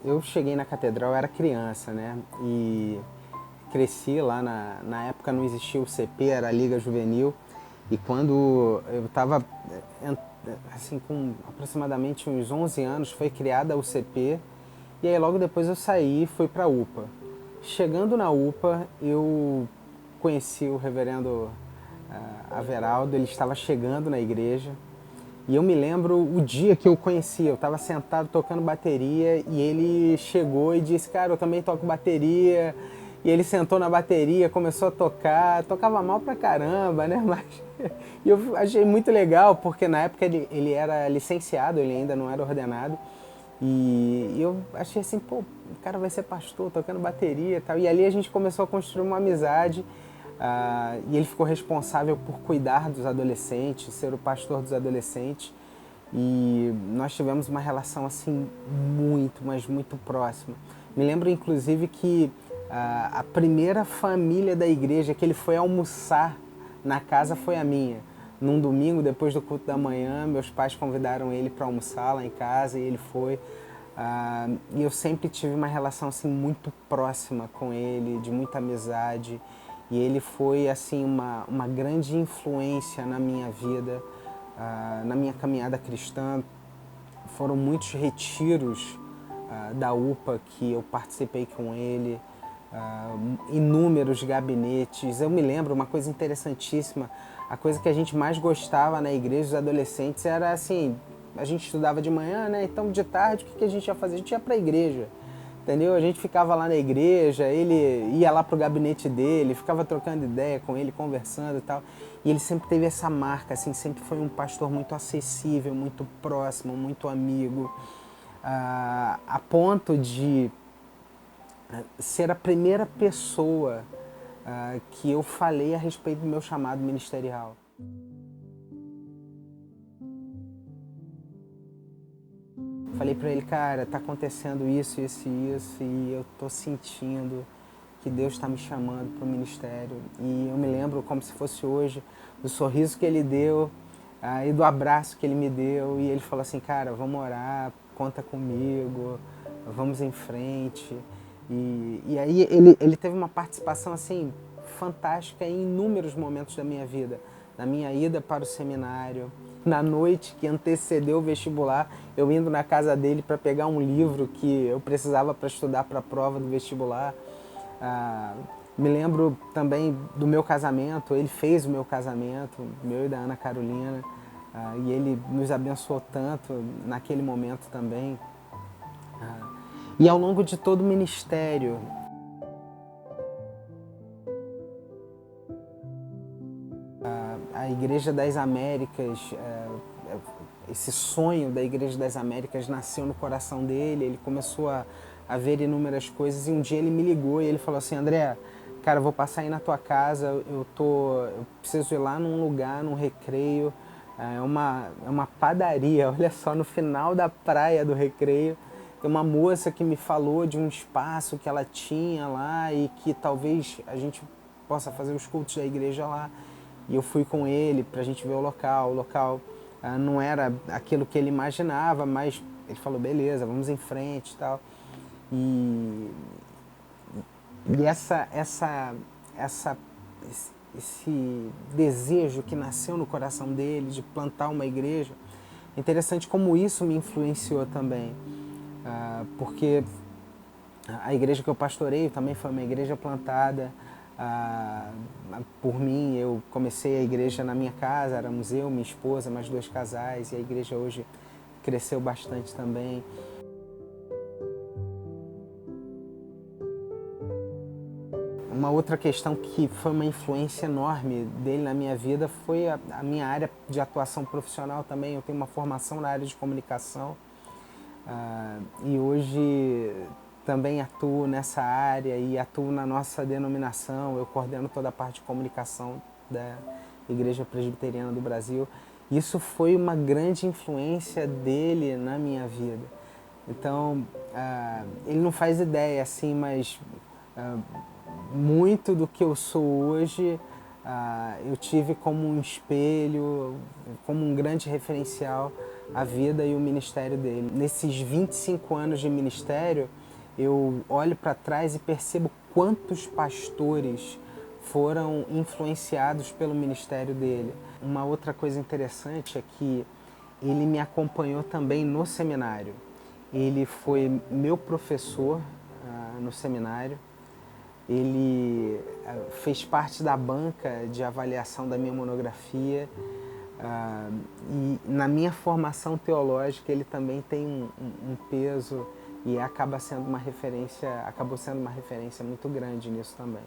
eu cheguei na catedral, eu era criança, né? E cresci lá na época não existia o CP, era a Liga Juvenil. E quando eu estava assim, com aproximadamente uns 11 anos, foi criada a UCP. E aí logo depois eu saí e fui para a UPA. Chegando na UPA, eu conheci o reverendo Averaldo, ele estava chegando na igreja. E eu me lembro o dia que eu conheci, eu estava sentado tocando bateria e ele chegou e disse, cara, eu também toco bateria. E ele sentou na bateria, começou a tocar, tocava mal pra caramba, né? Mas e eu achei muito legal, porque na época ele era licenciado, ele ainda não era ordenado. E eu achei assim, pô, o cara vai ser pastor, tocando bateria e tal. E ali a gente começou a construir uma amizade. E ele ficou responsável por cuidar dos adolescentes, ser o pastor dos adolescentes. E nós tivemos uma relação assim muito, mas muito próxima. Me lembro inclusive que a primeira família da igreja que ele foi almoçar na casa foi a minha. Num domingo, depois do culto da manhã, meus pais convidaram ele para almoçar lá em casa e ele foi. E eu sempre tive uma relação assim muito próxima com ele, de muita amizade. E ele foi assim uma grande influência na minha vida, na minha caminhada cristã. Foram muitos retiros da UPA que eu participei com ele, inúmeros gabinetes. Eu me lembro uma coisa interessantíssima, a coisa que a gente mais gostava na igreja dos adolescentes era assim, a gente estudava de manhã, né? Então de tarde o que a gente ia fazer? A gente ia para a igreja. Entendeu? A gente ficava lá na igreja, ele ia lá pro gabinete dele, ficava trocando ideia com ele, conversando e tal. E ele sempre teve essa marca, assim, sempre foi um pastor muito acessível, muito próximo, muito amigo, a ponto de ser a primeira pessoa que eu falei a respeito do meu chamado ministerial. Falei pra ele, cara, tá acontecendo isso, isso e isso, e eu tô sentindo que Deus está me chamando para o ministério. E eu me lembro como se fosse hoje, do sorriso que ele deu e do abraço que ele me deu. E ele falou assim, cara, vamos orar, conta comigo, vamos em frente. E aí ele teve uma participação assim fantástica em inúmeros momentos da minha vida. Na minha ida para o seminário, na noite que antecedeu o vestibular, eu indo na casa dele para pegar um livro que eu precisava para estudar para a prova do vestibular. Me lembro também do meu casamento, ele fez o meu casamento, meu e da Ana Carolina, e ele nos abençoou tanto naquele momento também. E ao longo de todo o ministério, a Igreja das Américas, esse sonho da Igreja das Américas nasceu no coração dele, ele começou a ver inúmeras coisas e um dia ele me ligou e ele falou assim, André, cara, eu vou passar aí na tua casa, eu preciso ir lá num lugar, num recreio, é uma padaria, olha só, no final da praia do recreio, tem uma moça que me falou de um espaço que ela tinha lá e que talvez a gente possa fazer os cultos da igreja lá. E eu fui com ele pra gente ver o local. O local não era aquilo que ele imaginava, mas ele falou, beleza, vamos em frente e tal. E, e esse desejo que nasceu no coração dele de plantar uma igreja, é interessante como isso me influenciou também. Porque a igreja que eu pastoreio também foi uma igreja plantada por mim. Eu comecei a igreja na minha casa, éramos eu, minha esposa, mais dois casais, e a igreja hoje cresceu bastante também. Uma outra questão que foi uma influência enorme dele na minha vida foi a minha área de atuação profissional também. Eu tenho uma formação na área de comunicação e hoje também atuo nessa área e atuo na nossa denominação. Eu coordeno toda a parte de comunicação da Igreja Presbiteriana do Brasil. Isso foi uma grande influência dele na minha vida. Então, ele não faz ideia, assim, mas muito do que eu sou hoje eu tive como um espelho, como um grande referencial a vida e o ministério dele. Nesses 25 anos de ministério, eu olho para trás e percebo quantos pastores foram influenciados pelo ministério dele. Uma outra coisa interessante é que ele me acompanhou também no seminário. Ele foi meu professor no seminário. Ele fez parte da banca de avaliação da minha monografia. E na minha formação teológica ele também tem um peso e acabou sendo uma referência muito grande nisso também.